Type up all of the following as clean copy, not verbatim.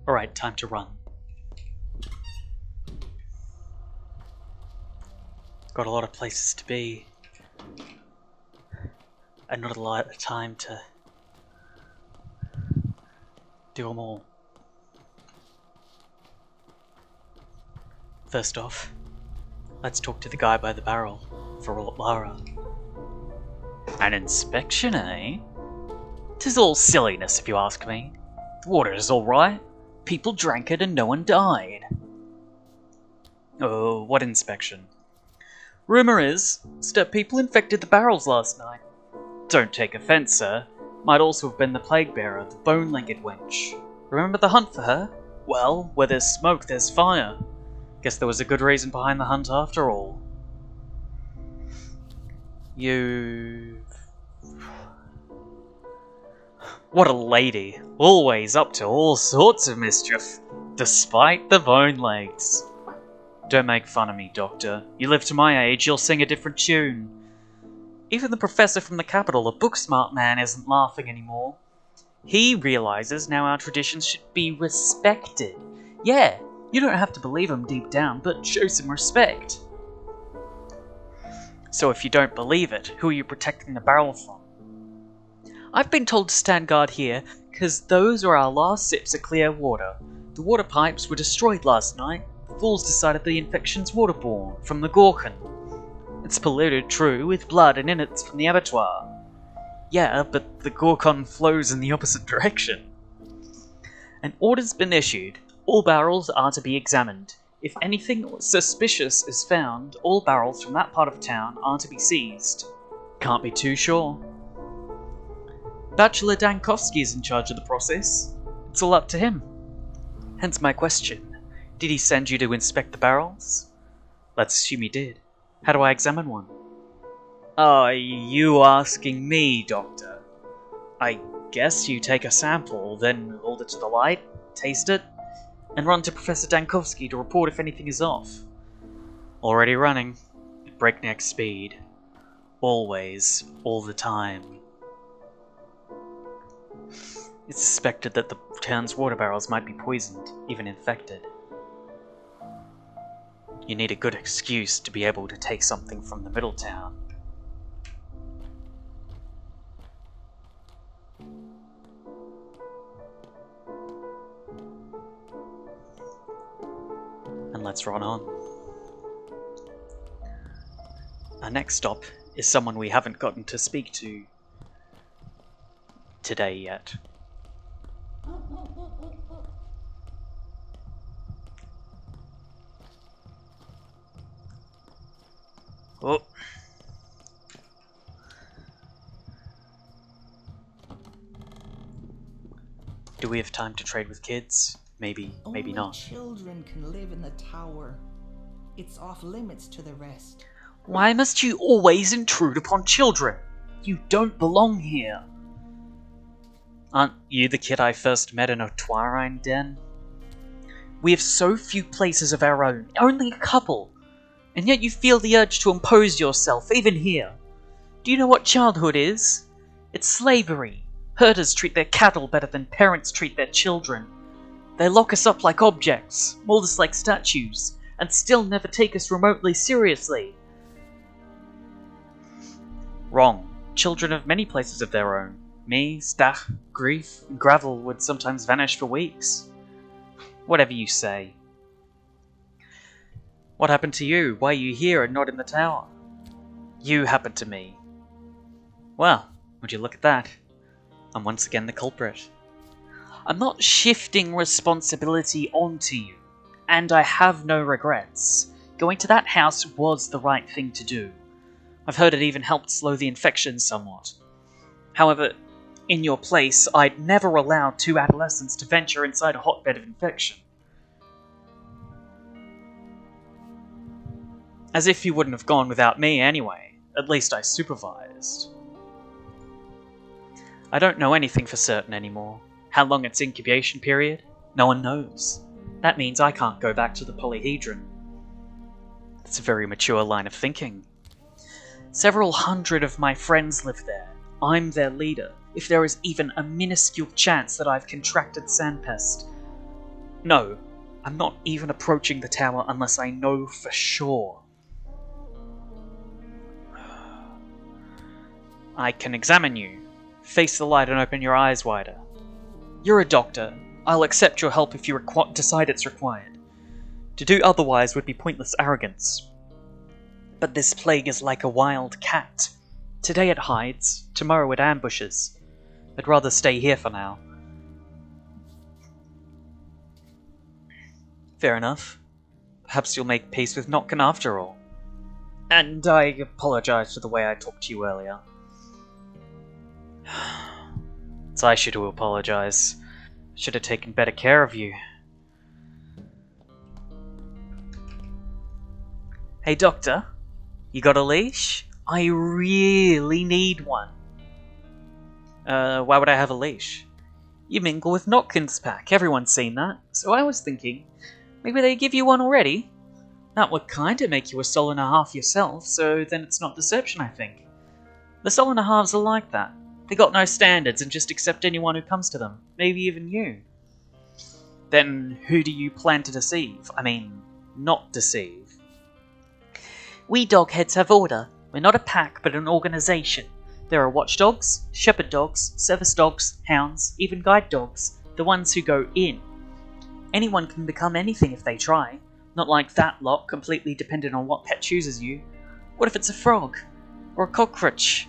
Alright, time to run. Got a lot of places to be, and not a lot of time to do them all. First off, let's talk to the guy by the barrel for Lara. An inspection, eh? 'Tis all silliness if you ask me. The water is alright. People drank it and no one died. Oh, what inspection? Rumour is that people infected the barrels last night. Don't take offence, sir. Might also have been the plague bearer, the bone-legged wench. Remember the hunt for her? Well, where there's smoke, there's fire. Guess there was a good reason behind the hunt after all. What a lady. Always up to all sorts of mischief, despite the bone legs. Don't make fun of me, Doctor. You live to my age, you'll sing a different tune. Even the professor from the capital, a book-smart man, isn't laughing anymore. He realizes now our traditions should be respected. Yeah, you don't have to believe him deep down, but show some respect. So if you don't believe it, who are you protecting the barrel from? I've been told to stand guard here, because those are our last sips of clear water. The water pipes were destroyed last night. Fools decided the infection's waterborne, from the Gorkin. It's polluted, true, with blood and innards from the abattoir. Yeah, but the Gorkon flows in the opposite direction. An order's been issued. All barrels are to be examined. If anything suspicious is found, all barrels from that part of town are to be seized. Can't be too sure. Bachelor Dankovsky is in charge of the process. It's all up to him. Hence my question. Did he send you to inspect the barrels? Let's assume he did. How do I examine one? Are you asking me, Doctor? I guess you take a sample, then hold it to the light, taste it, and run to Professor Dankovsky to report if anything is off. Already running, at breakneck speed. Always, all the time. It's suspected that the town's water barrels might be poisoned, even infected. You need a good excuse to be able to take something from the middle town. And let's run on. Our next stop is someone we haven't gotten to speak to today yet. Oh. Do we have time to trade with kids? Maybe not. Only children can live in the tower. It's off limits to the rest. Why must you always intrude upon children? You don't belong here. Aren't you the kid I first met in a Twirine den? We have so few places of our own, only a couple. And yet you feel the urge to impose yourself, even here. Do you know what childhood is? It's slavery. Herders treat their cattle better than parents treat their children. They lock us up like objects, mold us like statues, and still never take us remotely seriously. Wrong. Children have many places of their own. Me, Stach, Grief, and Gravel would sometimes vanish for weeks. Whatever you say. What happened to you? Why are you here and not in the tower? You happened to me. Well, would you look at that? I'm once again the culprit. I'm not shifting responsibility onto you, and I have no regrets. Going to that house was the right thing to do. I've heard it even helped slow the infection somewhat. However, in your place, I'd never allow two adolescents to venture inside a hotbed of infection. As if you wouldn't have gone without me anyway. At least I supervised. I don't know anything for certain anymore. How long its incubation period? No one knows. That means I can't go back to the polyhedron. That's a very mature line of thinking. Several hundred of my friends live there. I'm their leader. If there is even a minuscule chance that I've contracted Sandpest, No, I'm not even approaching the tower unless I know for sure. I can examine you. Face the light and open your eyes wider. You're a doctor. I'll accept your help if you decide it's required. To do otherwise would be pointless arrogance. But this plague is like a wild cat. Today it hides, tomorrow it ambushes. I'd rather stay here for now. Fair enough. Perhaps you'll make peace with Notkin after all. And I apologize for the way I talked to you earlier. It's I should apologize. Should have taken better care of you. Hey doctor, you got a leash? I really need one. Why would I have a leash? You mingle with Notkin's pack, everyone's seen that. So I was thinking, maybe they give you one already? That would kinda make you a soul and a half yourself, so then it's not deception, I think. The soul and a halves are like that. They got no standards and just accept anyone who comes to them, maybe even you. Then who do you plan to deceive? I mean, not deceive. We dogheads have order. We're not a pack, but an organization. There are watchdogs, shepherd dogs, service dogs, hounds, even guide dogs, the ones who go in. Anyone can become anything if they try. Not like that lot, completely dependent on what pet chooses you. What if it's a frog? Or a cockroach?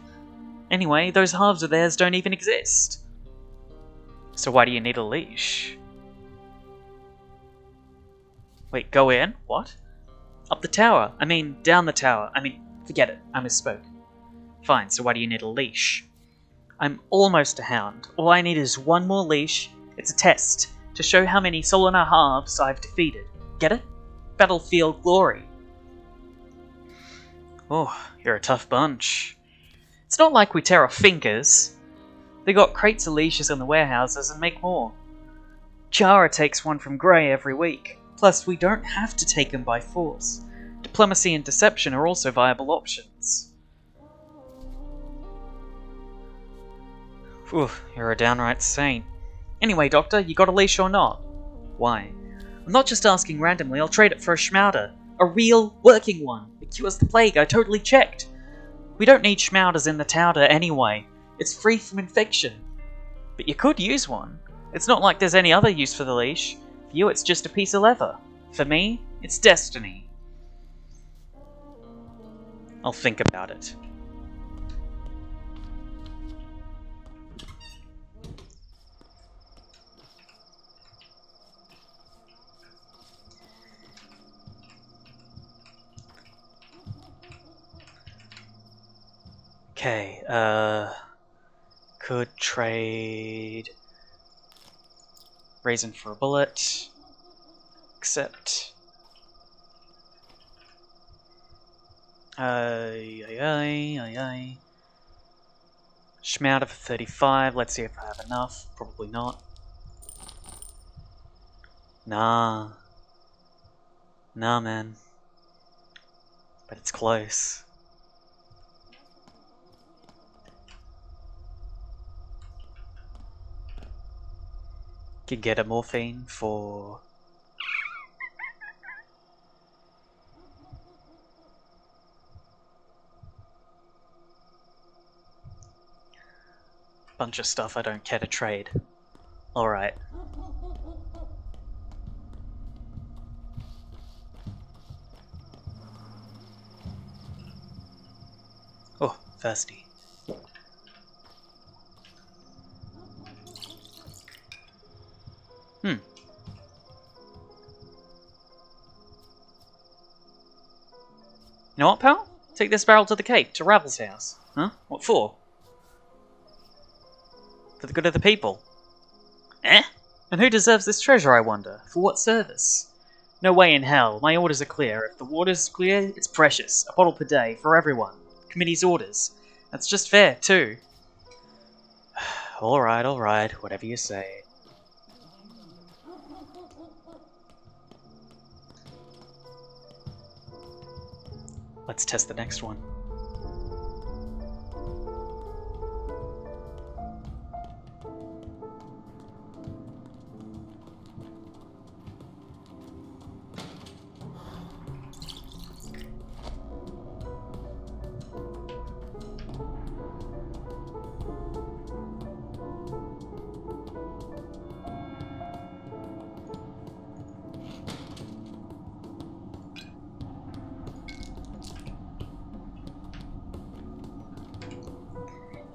Anyway, those halves of theirs don't even exist. So why do you need a leash? Wait, go in? What? Up the tower. I mean, down the tower. I mean, forget it. I misspoke. Fine, so why do you need a leash? I'm almost a hound. All I need is one more leash. It's a test, to show how many Solana halves I've defeated. Get it? Battlefield glory. Oh, you're a tough bunch. It's not like we tear our fingers. They got crates of leashes in the warehouses and make more. Chara takes one from Grey every week. Plus, we don't have to take them by force. Diplomacy and deception are also viable options. Phew, you're a downright saint. Anyway, Doctor, you got a leash or not? Why? I'm not just asking randomly, I'll trade it for a schmouder. A real, working one. It cures the plague, I totally checked. We don't need schmouders in the tower anyway. It's free from infection. But you could use one. It's not like there's any other use for the leash. For you, it's just a piece of leather. For me, it's destiny. I'll think about it. Okay, could trade raisin for a bullet, accept. Schmouder for 35, let's see if I have enough, probably not. Nah, man, but it's close. Could get a morphine for... bunch of stuff I don't care to trade. Alright. Oh, thirsty. You know what, pal? Take this barrel to the Cape, to Ravel's house. Huh? What for? For the good of the people. Eh? And who deserves this treasure, I wonder? For what service? No way in hell. My orders are clear. If the water's clear, it's precious. A bottle per day, for everyone. Committee's orders. That's just fair, too. Alright. Whatever you say. Let's test the next one.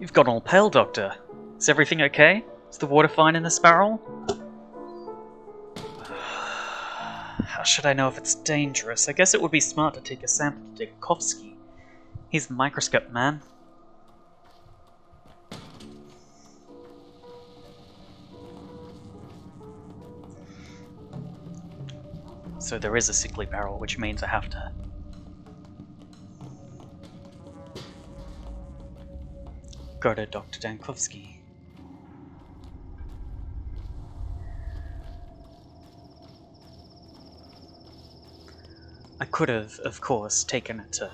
You've gone all pale, Doctor. Is everything okay? Is the water fine in this barrel? How should I know if it's dangerous? I guess it would be smart to take a sample to Dikovsky. He's the microscope man. So there is a sickly barrel, which means I have to... go to Dr. Dankovsky. I could have, of course, taken it to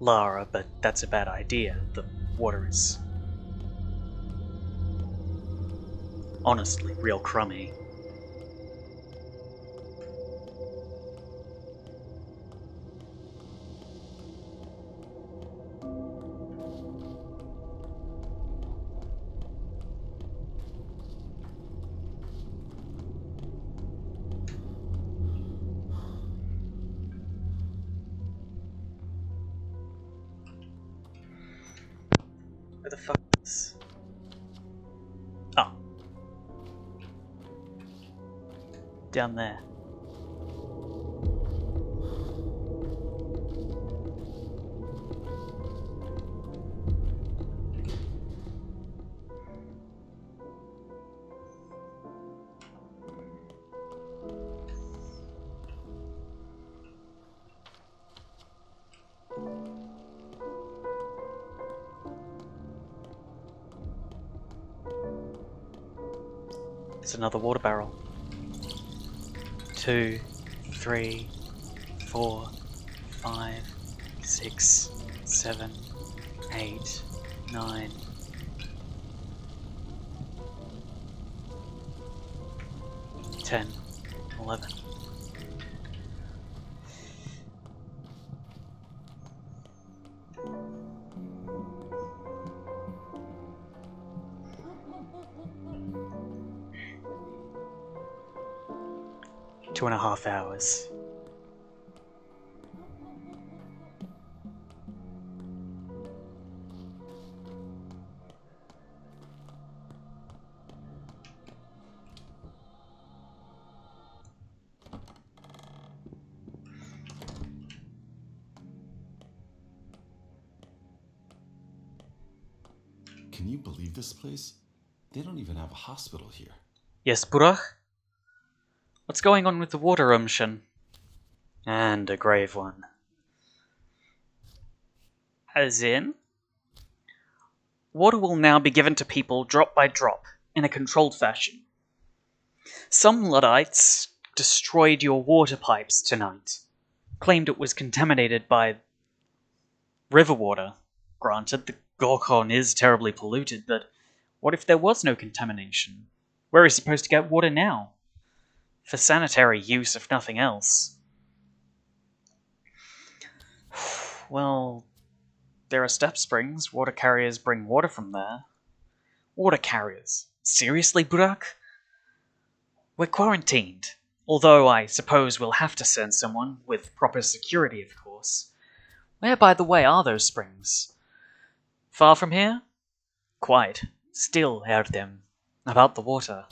Lara, but that's a bad idea. The water is honestly real crummy. Where the fuck is this? Oh. Down there. It's another water barrel. 2, 3, 4, 5, 6, 7, 8, 9. 10, 11. Two and a half hours. Can you believe this place? They don't even have a hospital here. Yes, Burak? What's going on with the water, Umshin? And a grave one. As in? Water will now be given to people drop by drop, in a controlled fashion. Some Luddites destroyed your water pipes tonight. Claimed it was contaminated by river water. Granted, the Gorkon is terribly polluted, but what if there was no contamination? Where are you supposed to get water now? For sanitary use, if nothing else. Well, there are step springs. Water carriers bring water from there. Water carriers? Seriously, Burak? We're quarantined. Although I suppose we'll have to send someone, with proper security, of course. Where, by the way, are those springs? Far from here? Quite. Still heard them. About the water.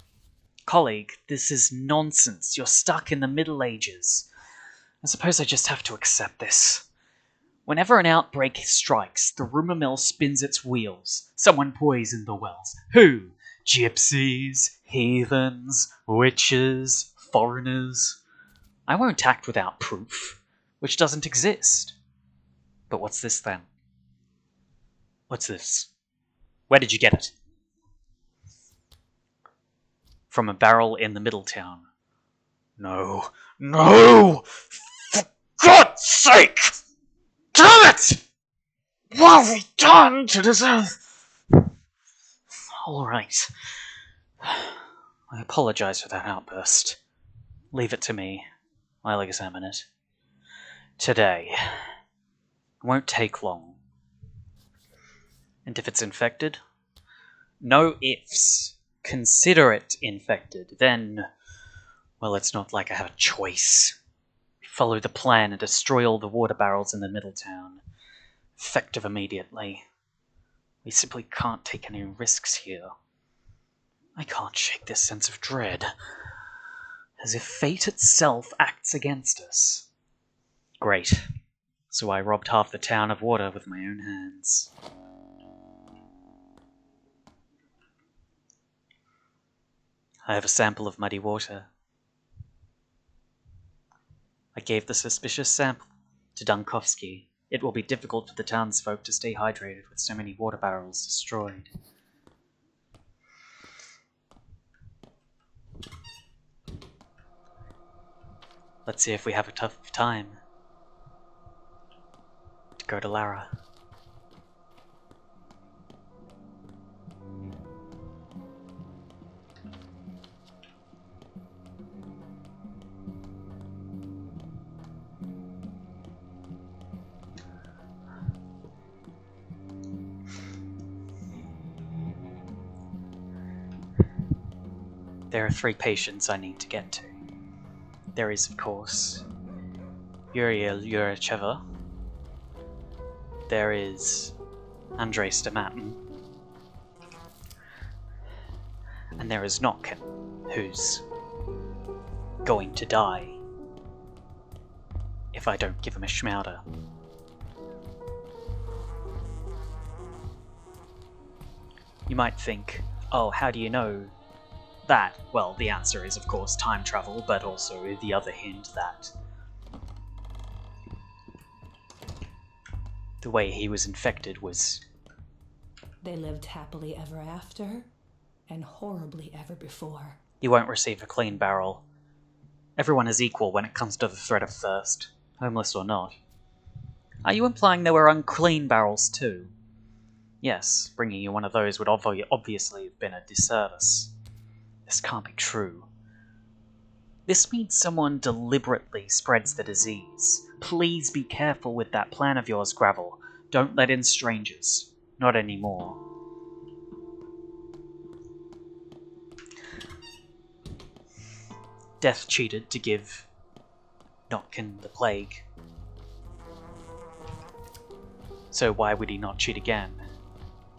Colleague, this is nonsense. You're stuck in the Middle Ages. I suppose I just have to accept this. Whenever an outbreak strikes, the rumor mill spins its wheels. Someone poisoned the wells. Who? Gypsies, heathens, witches, foreigners. I won't act without proof, which doesn't exist. But what's this then? What's this? Where did you get it? From a barrel in the middle town. No. No! For God's sake! Damn it! What have we done to deserve... Alright. I apologize for that outburst. Leave it to me. I'll examine it. Today. It won't take long. And if it's infected? No ifs. Consider it infected, then, well, it's not like I have a choice. Follow the plan and destroy all the water barrels in the middle town. Effective immediately. We simply can't take any risks here. I can't shake this sense of dread, as if fate itself acts against us. Great. So I robbed half the town of water with my own hands. I have a sample of muddy water. I gave the suspicious sample to Dunkovsky. It will be difficult for the townsfolk to stay hydrated with so many water barrels destroyed. Let's see if we have a tough time to go to Lara. There are 3 patients I need to get to. There is, of course, Yuria Yuricheva. There is Andrei Stamatin. And there is Notkin, who's going to die if I don't give him a schmouder. You might think, oh, how do you know that? Well, the answer is, of course, time travel, but also the other hint that the way he was infected was... They lived happily ever after, and horribly ever before. You won't receive a clean barrel. Everyone is equal when it comes to the threat of thirst, homeless or not. Are you implying there were unclean barrels too? Yes, bringing you one of those would obviously have been a disservice. This can't be true. This means someone deliberately spreads the disease. Please be careful with that plan of yours, Gravel. Don't let in strangers. Not anymore. Death cheated to give Notkin the plague. So why would he not cheat again?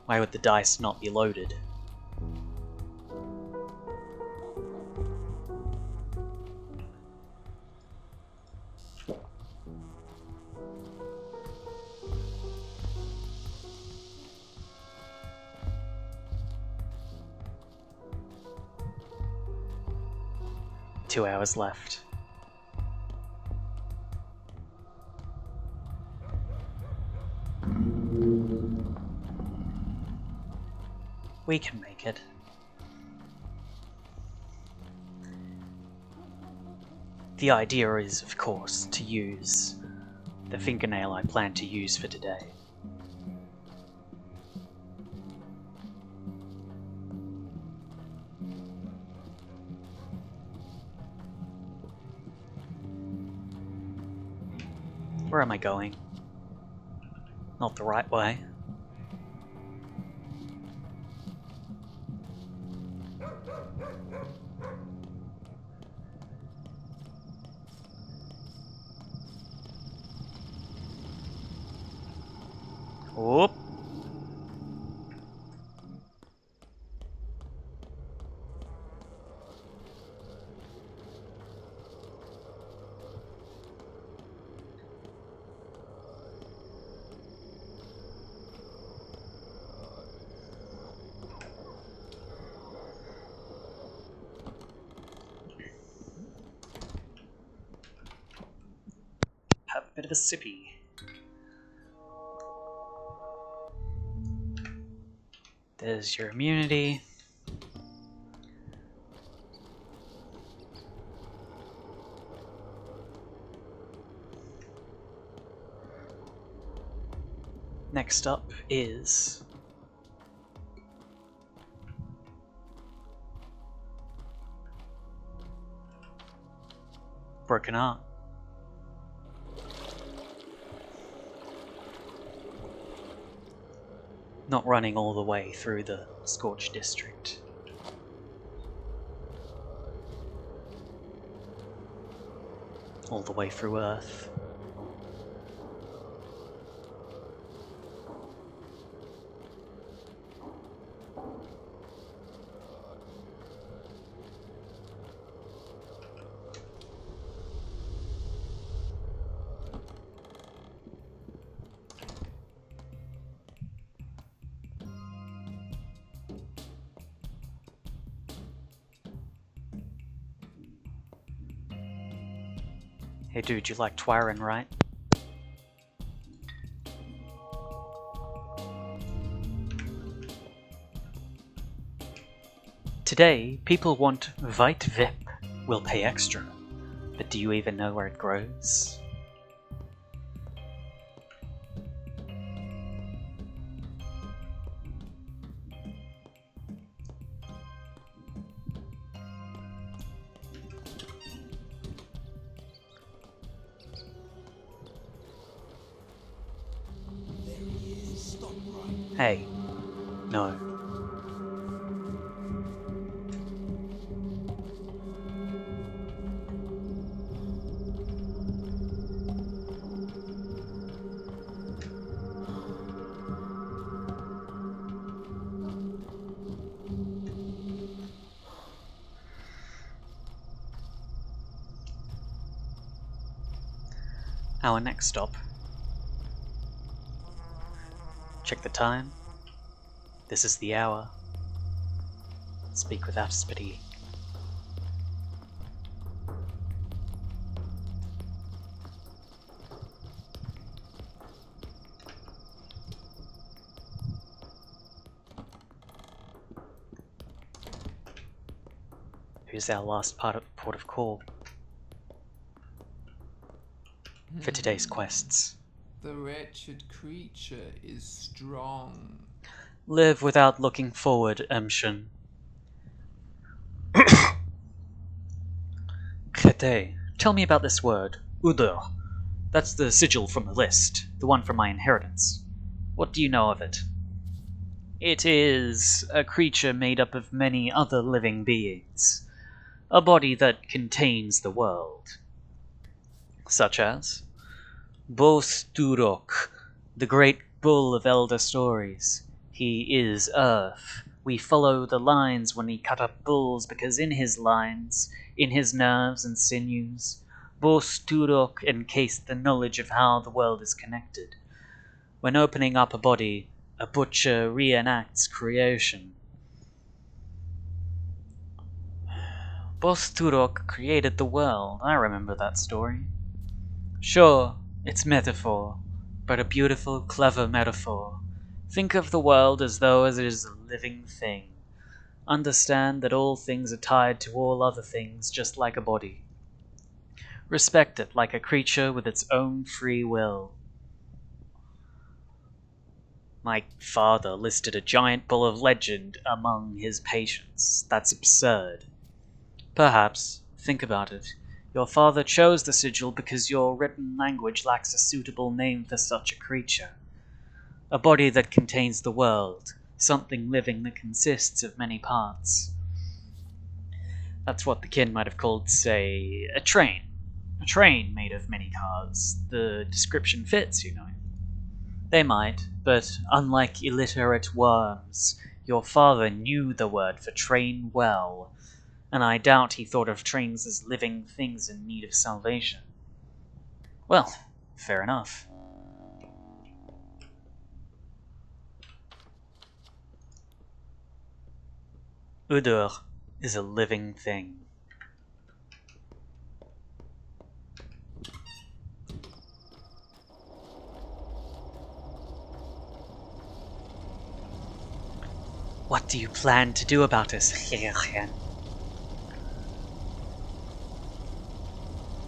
Why would the dice not be loaded? Two hours left. We can make it. The idea is, of course, to use the fingernail I plan to use for today. Where am I going? Not the right way. Whoop. Have a bit of a sippy. There's your immunity. Next up is Broken Art. Not running all the way through the Scorched District. All the way through Earth. Hey dude, you like Twyron, right? Today, people want White Vip. We'll pay extra. But do you even know where it grows? Hey, no. Our next stop. Check the time. This is the hour. Speak without spitty. Here's our last port of call for today's quests. The wretched creature is strong. Live without looking forward, Emshin. Crete, tell me about this word, Udur. That's the sigil from the list, the one from my inheritance. What do you know of it? It is a creature made up of many other living beings. A body that contains the world. Such as Bosturok, the great bull of elder stories. He is Earth. We follow the lines when he cut up bulls because in his lines, in his nerves and sinews, Bosturok encased the knowledge of how the world is connected. When opening up a body, a butcher reenacts creation. Bosturok created the world. I remember that story. Sure, it's metaphor, but a beautiful, clever metaphor. Think of the world as though it is a living thing. Understand that all things are tied to all other things, just like a body. Respect it like a creature with its own free will. My father listed a giant bull of legend among his patients. That's absurd. Perhaps, think about it, your father chose the sigil because your written language lacks a suitable name for such a creature. A body that contains the world, something living that consists of many parts. That's what the kin might have called, say, a train. A train made of many cars. The description fits, you know. They might, but unlike illiterate worms, your father knew the word for train well, and I doubt he thought of trains as living things in need of salvation. Well, fair enough. Udur is a living thing. What do you plan to do about us, Hirchen?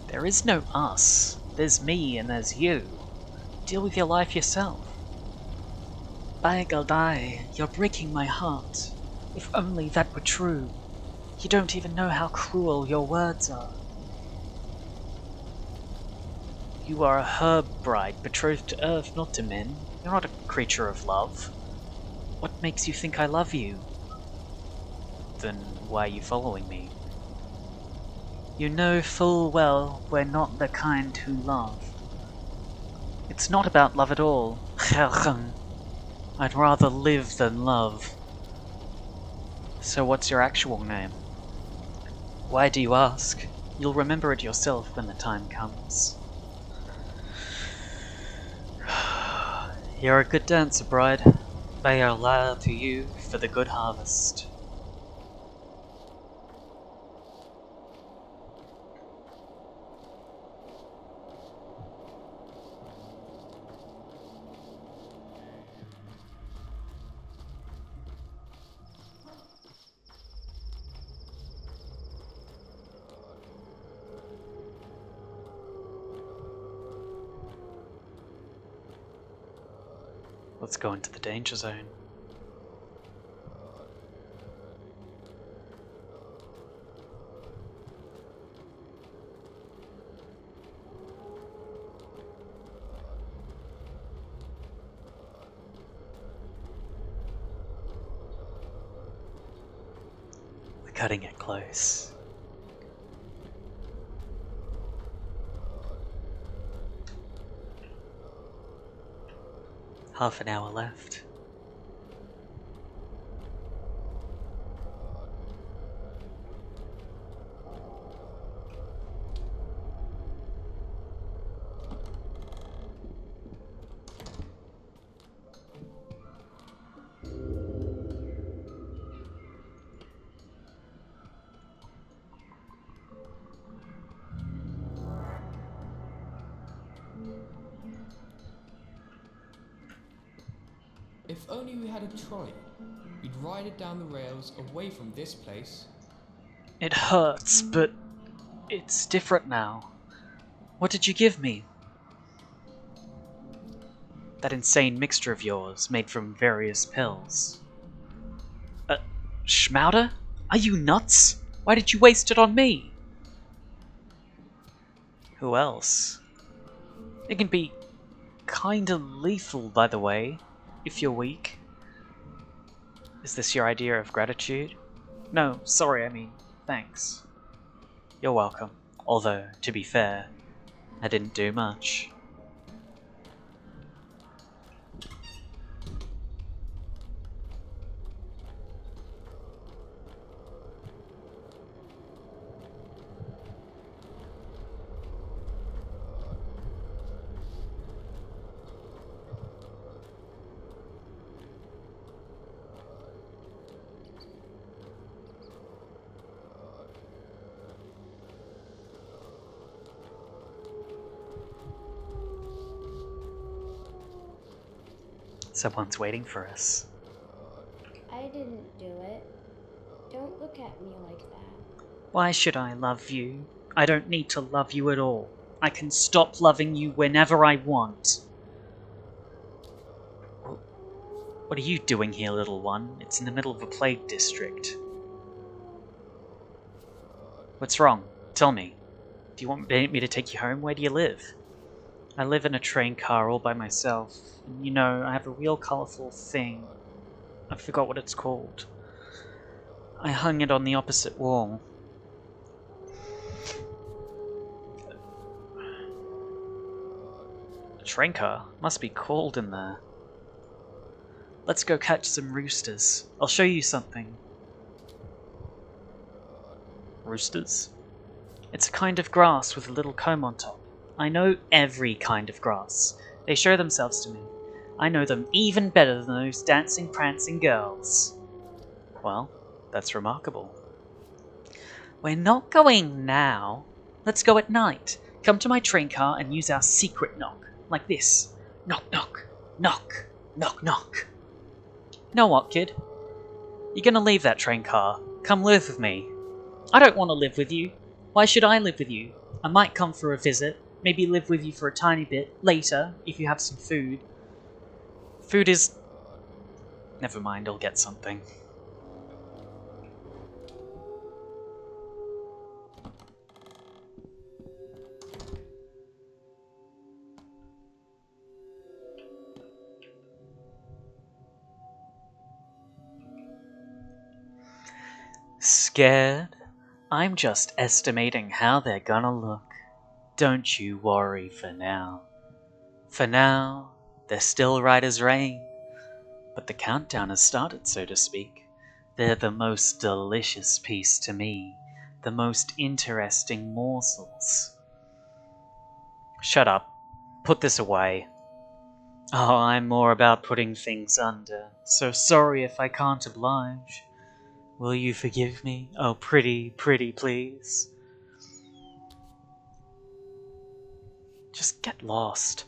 There is no us. There's me and there's you. Deal with your life yourself. By Galdai, you're breaking my heart. If only that were true. You don't even know how cruel your words are. You are a herb bride betrothed to earth, not to men. You're not a creature of love. What makes you think I love you? Then why are you following me? You know full well we're not the kind who love. It's not about love at all. I'd rather live than love. So what's your actual name? Why do you ask? You'll remember it yourself when the time comes. You're a good dancer, bride. May Allah to you for the good harvest. Let's go into the danger zone. We're cutting it close. Half an hour left. If only we had a trolley, we'd ride it down the rails away from this place. It hurts, but it's different now. What did you give me? That insane mixture of yours, made from various pills. Schmouder? Are you nuts? Why did you waste it on me? Who else? It can be kinda lethal, by the way, if you're weak. Is this your idea of gratitude? No, sorry, I mean, thanks. You're welcome. Although, to be fair, I didn't do much. Someone's waiting for us. I didn't do it. Don't look at me like that. Why should I love you? I don't need to love you at all. I can stop loving you whenever I want. What are you doing here, little one? It's in the middle of a plague district. What's wrong? Tell me. Do you want me to take you home? Where do you live? I live in a train car all by myself. And you know, I have a real colourful thing. I forgot what it's called. I hung it on the opposite wall. A train car? Must be cold in there. Let's go catch some roosters. I'll show you something. Roosters? It's a kind of grass with a little comb on top. I know every kind of grass. They show themselves to me. I know them even better than those dancing, prancing girls. Well, that's remarkable. We're not going now. Let's go at night. Come to my train car and use our secret knock. Like this. Knock, knock. Knock. Knock, knock. Know what, kid? You're gonna leave that train car. Come live with me. I don't want to live with you. Why should I live with you? I might come for a visit. Maybe live with you for a tiny bit later, if you have some food. Food is... Never mind, I'll get something. Scared? I'm just estimating how they're gonna look. Don't you worry for now. For now, they're still right as rain. But the countdown has started, so to speak. They're the most delicious piece to me. The most interesting morsels. Shut up. Put this away. Oh, I'm more about putting things under. So sorry if I can't oblige. Will you forgive me? Oh, pretty, pretty please. Just get lost.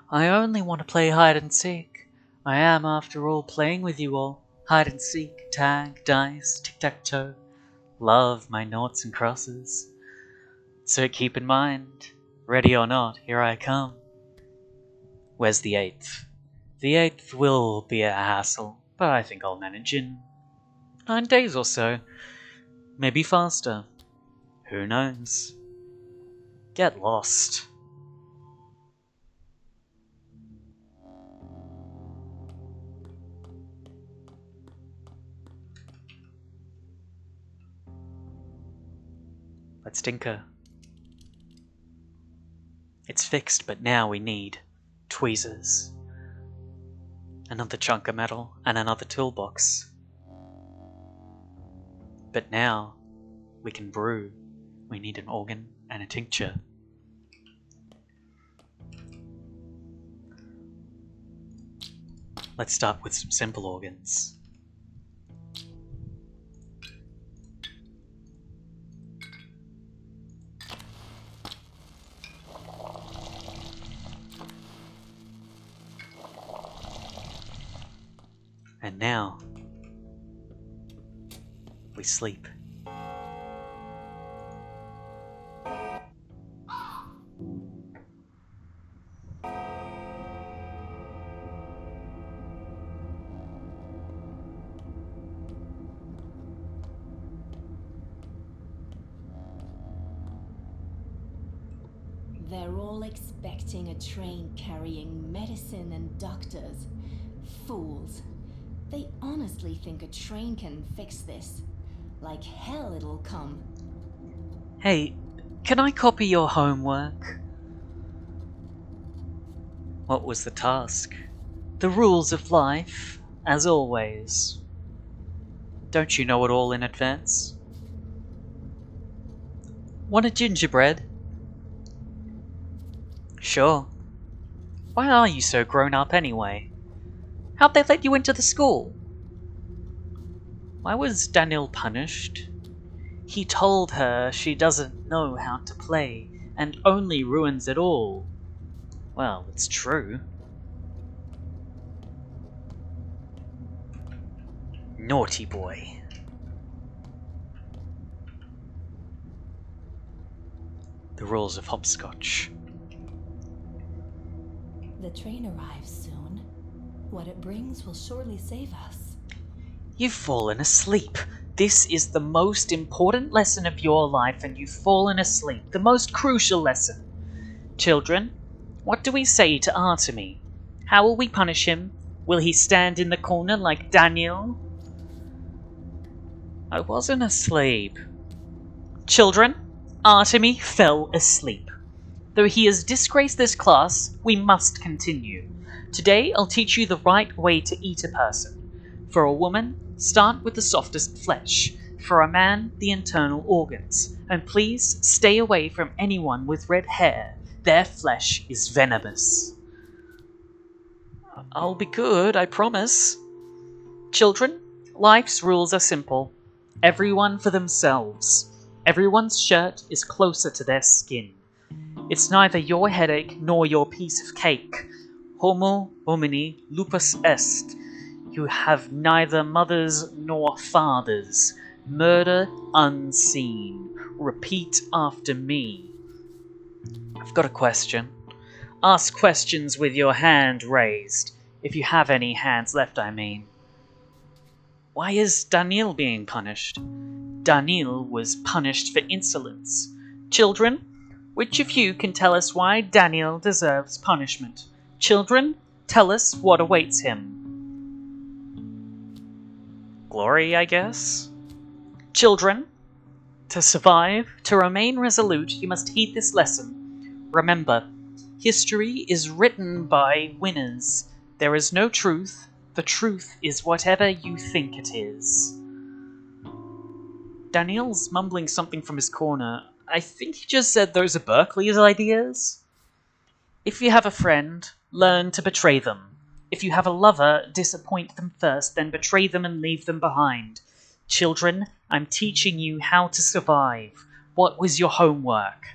I only want to play hide and seek. I am, after all, playing with you all. Hide and seek, tag, dice, tic-tac-toe. Love my noughts and crosses. So keep in mind, ready or not, here I come. Where's the 8th? The 8th will be a hassle, but I think I'll manage in 9 days or so. Maybe faster. Who knows? Get lost. Let's tinker. It's fixed, but now we need tweezers. Another chunk of metal and another toolbox. But now we can brew. We need an organ and a tincture. Let's start with some simple organs. And now we sleep. They're all expecting a train carrying medicine and doctors. Fools. They honestly think a train can fix this. Like hell it'll come. Hey, can I copy your homework? What was the task? The rules of life, as always. Don't you know it all in advance? Want a gingerbread? Sure. Why are you so grown up anyway? How'd they let you into the school? Why was Daniel punished? He told her she doesn't know how to play and only ruins it all. Well, it's true. Naughty boy. The rules of hopscotch. The train arrives soon. What it brings will surely save us. You've fallen asleep. This is the most important lesson of your life and you've fallen asleep. The most crucial lesson. Children, what do we say to Artemy? How will we punish him? Will he stand in the corner like Daniel? I wasn't asleep. Children, Artemy fell asleep. Though he has disgraced this class, we must continue. Today I'll teach you the right way to eat a person. For a woman, start with the softest flesh. For a man, the internal organs. And please stay away from anyone with red hair. Their flesh is venomous. I'll be good, I promise. Children, life's rules are simple. Everyone for themselves. Everyone's shirt is closer to their skin. It's neither your headache nor your piece of cake. Homo homini lupus est. You have neither mothers nor fathers. Murder unseen. Repeat after me. I've got a question. Ask questions with your hand raised. If you have any hands left, I mean. Why is Daniel being punished? Daniel was punished for insolence. Children, which of you can tell us why Daniel deserves punishment? Children, tell us what awaits him. Glory, I guess? Children, to survive, to remain resolute, you must heed this lesson. Remember, history is written by winners. There is no truth. The truth is whatever you think it is. Daniel's mumbling something from his corner. I think he just said those are Berkeley's ideas. If you have a friend, learn to betray them. If you have a lover, disappoint them first, then betray them and leave them behind. Children, I'm teaching you how to survive. What was your homework?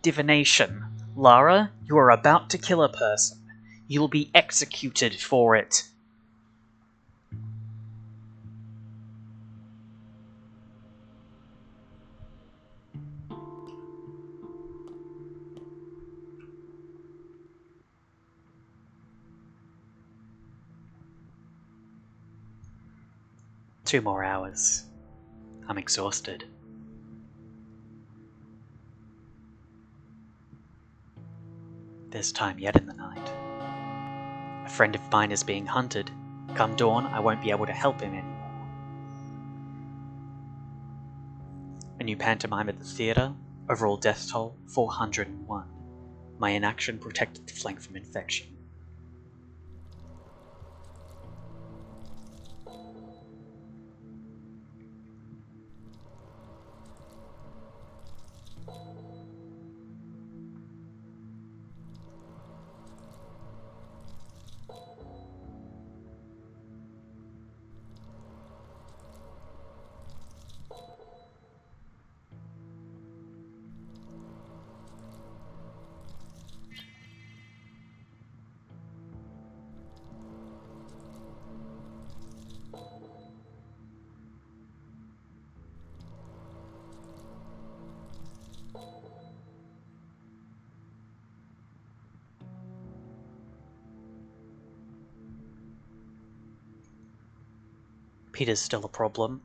Divination. Lara, you are about to kill a person. You'll be executed for it. 2 more hours. I'm exhausted. There's time yet in the night. A friend of mine is being hunted. Come dawn, I won't be able to help him anymore. A new pantomime at the theatre. Overall death toll, 401. My inaction protected the flank from infection. Peter's still a problem.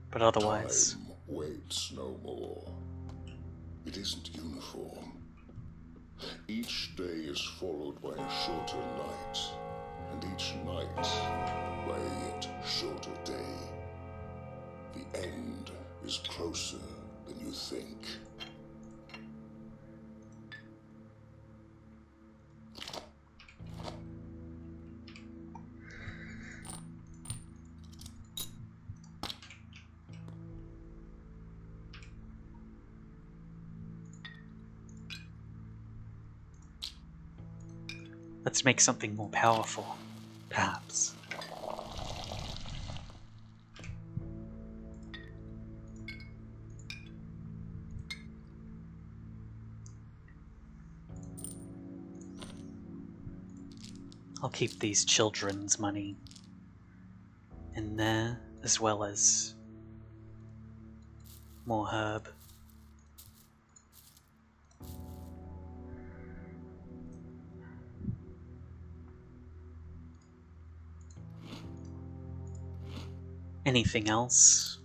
But otherwise... Time waits no more. It isn't uniform. Each day is followed by a shorter night, and each night by a yet shorter day. The end is closer than you think. Let's make something more powerful, perhaps. I'll keep these children's money in there, as well as more herb. Anything else?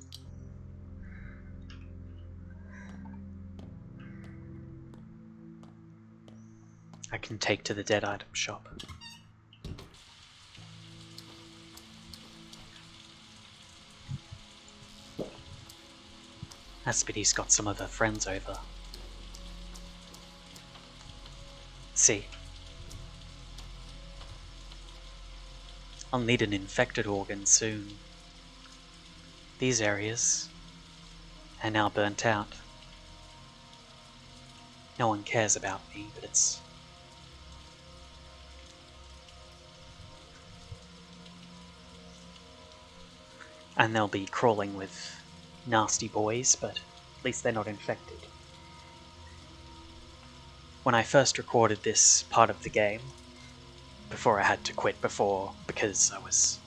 I can take to the dead item shop. Aspidy's got some of her friends over. See. I'll need an infected organ soon. These areas are now burnt out. No one cares about me, but it's... And they'll be crawling with nasty boys, but at least they're not infected. When I first recorded this part of the game, before I had to quit because I was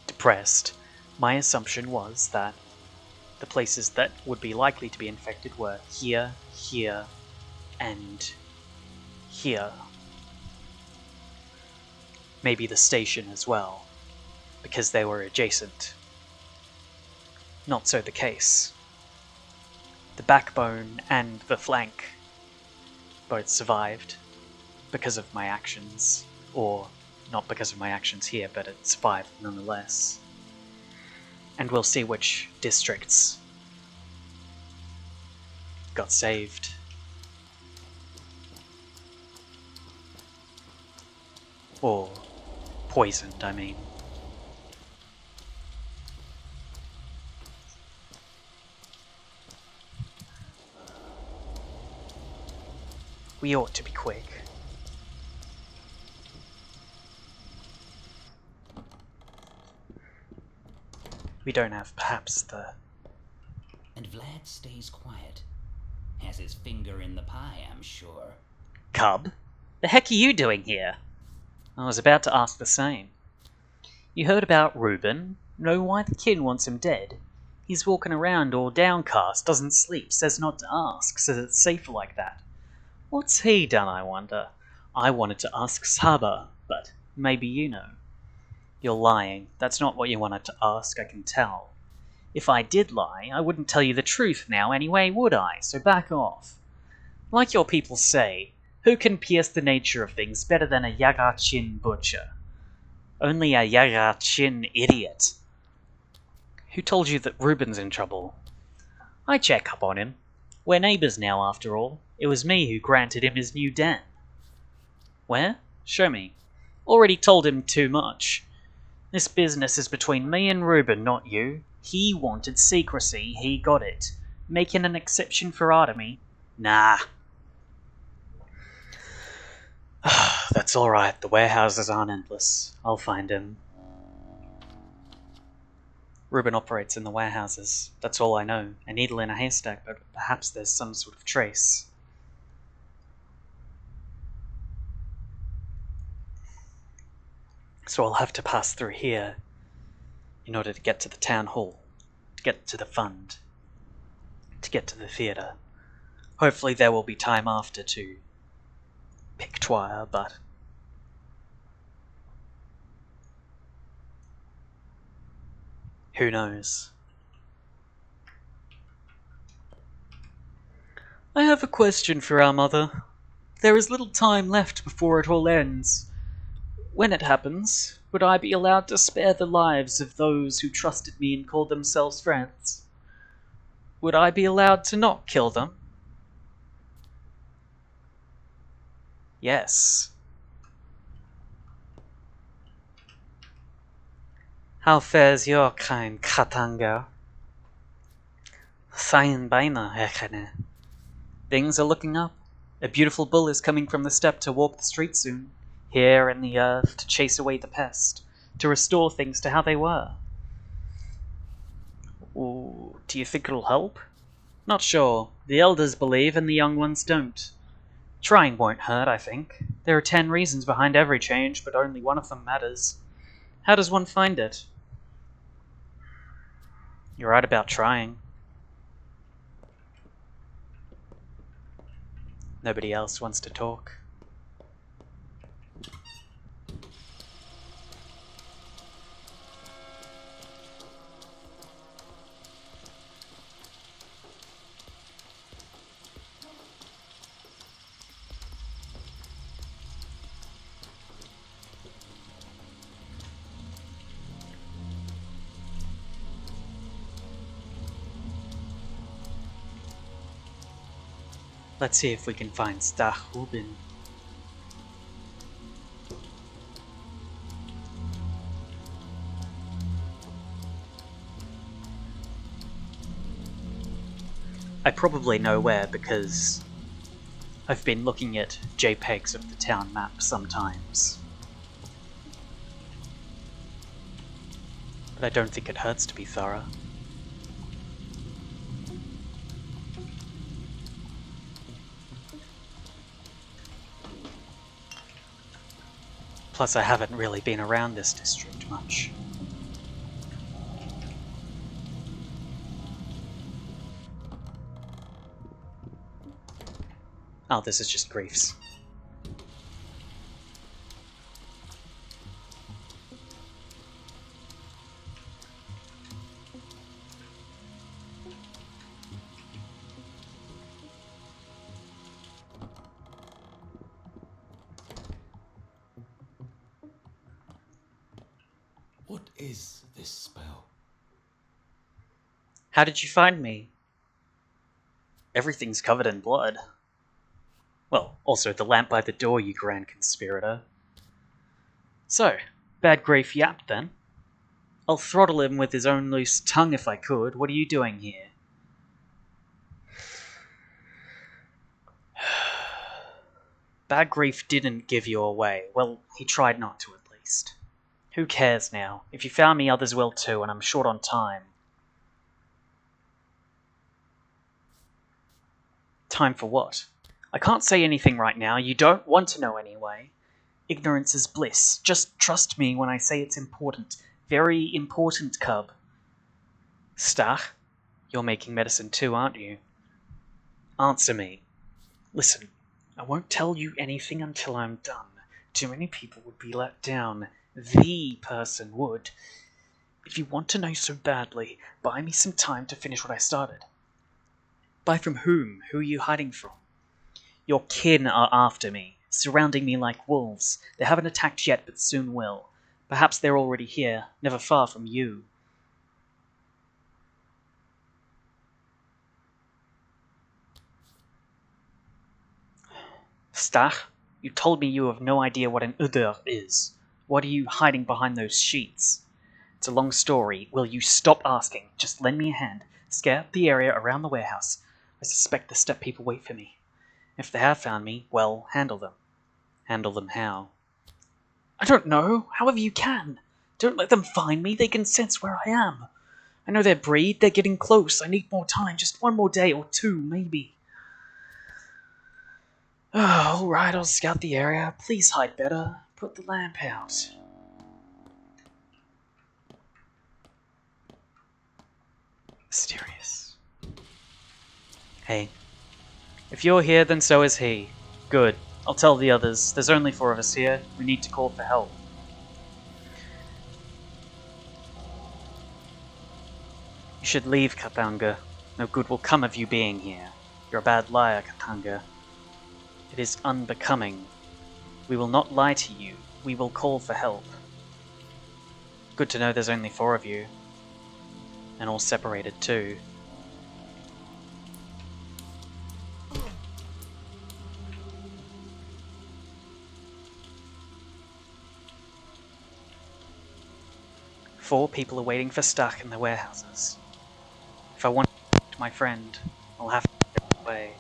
depressed, my assumption was that the places that would be likely to be infected were here, here, and here. Maybe the station as well, because they were adjacent. Not so the case. The backbone and the flank both survived because of my actions, or not because of my actions here, but it survived nonetheless. And we'll see which districts got saved. Or poisoned, I mean. We ought to be quick. We don't have perhaps the... And Vlad stays quiet. Has his finger in the pie, I'm sure. Cub? The heck are you doing here? I was about to ask the same. You heard about Reuben? Know why the kid wants him dead? He's walking around all downcast, doesn't sleep, says not to ask, says it's safer like that. What's he done, I wonder? I wanted to ask Saba. but maybe you know. You're lying. That's not what you wanted to ask, I can tell. If I did lie, I wouldn't tell you the truth now anyway, would I? So back off. Like your people say, who can pierce the nature of things better than a Yagachin butcher? Only a Yagachin idiot. Who told you that Reuben's in trouble? I check up on him. We're neighbours now, after all. It was me who granted him his new den. Where? Show me. Already told him too much. This business is between me and Reuben, not you. He wanted secrecy, he got it. Making an exception for Artemy? Nah. That's alright, the warehouses aren't endless. I'll find him. Reuben operates in the warehouses. That's all I know. A needle in a haystack, but perhaps there's some sort of trace. So I'll have to pass through here in order to get to the town hall, to get to the fund, to get to the theatre. Hopefully there will be time after to pictoire, but who knows? I have a question for our mother. There is little time left before it all ends. When it happens, would I be allowed to spare the lives of those who trusted me and called themselves friends? Would I be allowed to not kill them? Yes. How fares your kind, Katanga? Fine beina, Hekene. Things are looking up. A beautiful bull is coming from the steppe to walk the street soon. Here in the earth to chase away the pest, to restore things to how they were. Ooh, do you think it'll help? Not sure. The elders believe and the young ones don't. Trying won't hurt, I think. There are 10 reasons behind every change, but only one of them matters. How does one find it? You're right about trying. Nobody else wants to talk. Let's see if we can find Stachubin. I probably know where because I've been looking at JPEGs of the town map sometimes. But I don't think it hurts to be thorough. Plus, I haven't really been around this district much. Oh, this is just griefs. What is this spell? How did you find me? Everything's covered in blood. Well, also the lamp by the door, you grand conspirator. So, bad grief yapped then. I'll throttle him with his own loose tongue if I could. What are you doing here? Bad grief didn't give you away. Well, he tried not to at least. Who cares now? If you found me, others will too, and I'm short on time. Time for what? I can't say anything right now. You don't want to know anyway. Ignorance is bliss. Just trust me when I say it's important. Very important, cub. Stach, you're making medicine too, aren't you? Answer me. Listen, I won't tell you anything until I'm done. Too many people would be let down. The person would. If you want to know so badly, buy me some time to finish what I started. Buy from whom? Who are you hiding from? Your kin are after me, surrounding me like wolves. They haven't attacked yet, but soon will. Perhaps they're already here, never far from you. Stach, you told me you have no idea what an Udur is. What are you hiding behind those sheets? It's a long story. Will you stop asking? Just lend me a hand. Scare the area around the warehouse. I suspect the step people wait for me. If they have found me, well, handle them. Handle them how? I don't know. However you can. Don't let them find me. They can sense where I am. I know their breed. They're getting close. I need more time. Just one more day or two, maybe. Oh, alright, I'll scout the area. Please hide better. Put the lamp out. Mysterious. Hey. If you're here, then so is he. Good. I'll tell the others. There's only 4 of us here. We need to call for help. You should leave, Katanga. No good will come of you being here. You're a bad liar, Katanga. It is unbecoming. We will not lie to you. We will call for help. Good to know there's only 4 of you. And all separated too. Four people are waiting for Stach in the warehouses. If I want to talk to my friend, I'll have to get away.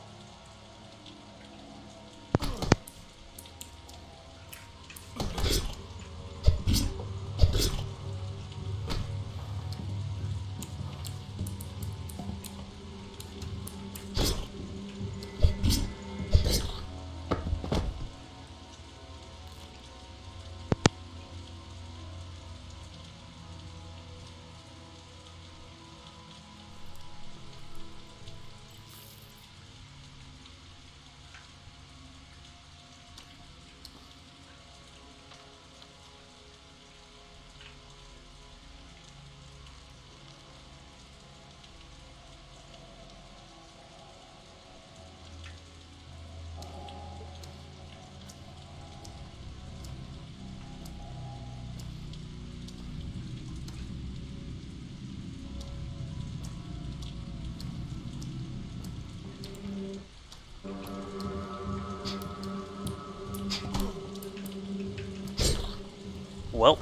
Well.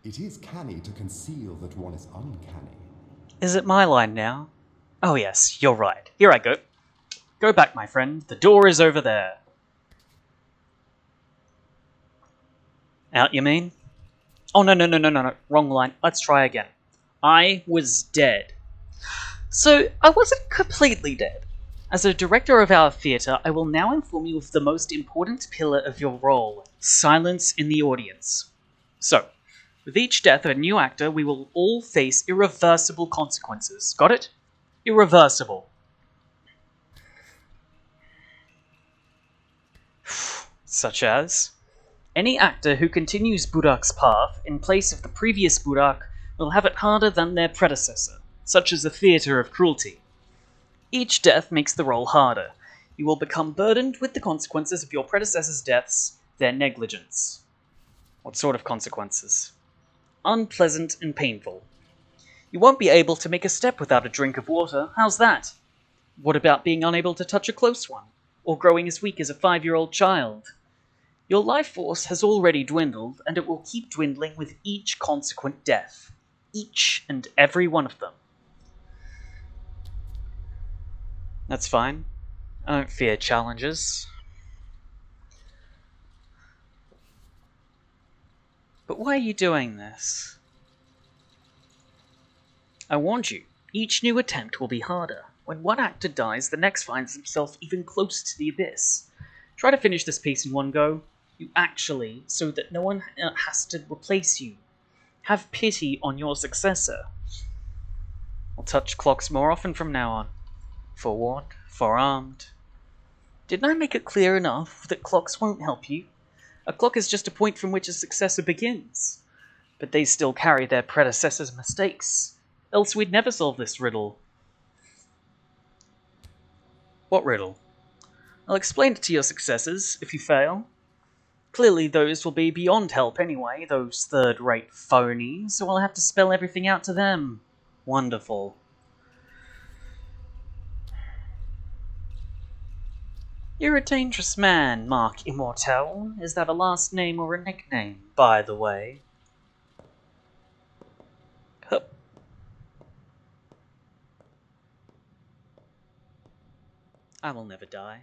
It is canny to conceal that one is uncanny. Is it my line now? Oh yes, you're right. Here I go. Go back, my friend. The door is over there. Out, you mean? Oh, no. Wrong line. Let's try again. I was dead. So, I wasn't completely dead. As a director of our theatre, I will now inform you of the most important pillar of your role, silence in the audience. So, with each death of a new actor, we will all face irreversible consequences. Got it? Irreversible. Such as, any actor who continues Budak's path in place of the previous Budak will have it harder than their predecessor, such as the theatre of cruelty. Each death makes the role harder. You will become burdened with the consequences of your predecessor's deaths, their negligence. What sort of consequences? Unpleasant and painful. You won't be able to make a step without a drink of water. How's that? What about being unable to touch a close one? Or growing as weak as a 5-year-old child? Your life force has already dwindled, and it will keep dwindling with each consequent death. Each and every one of them. That's fine. I don't fear challenges. But why are you doing this? I warned you, each new attempt will be harder. When one actor dies, the next finds himself even closer to the abyss. Try to finish this piece in one go. You actually, so that no one has to replace you. Have pity on your successor. I'll touch clocks more often from now on. Forewarned, forearmed. Didn't I make it clear enough that clocks won't help you? A clock is just a point from which a successor begins. But they still carry their predecessors' mistakes. Else we'd never solve this riddle. What riddle? I'll explain it to your successors, if you fail. Clearly those will be beyond help anyway, those third-rate phonies, so I'll have to spell everything out to them. Wonderful. You're a dangerous man, Mark Immortel. Is that a last name or a nickname, by the way? Hup. I will never die.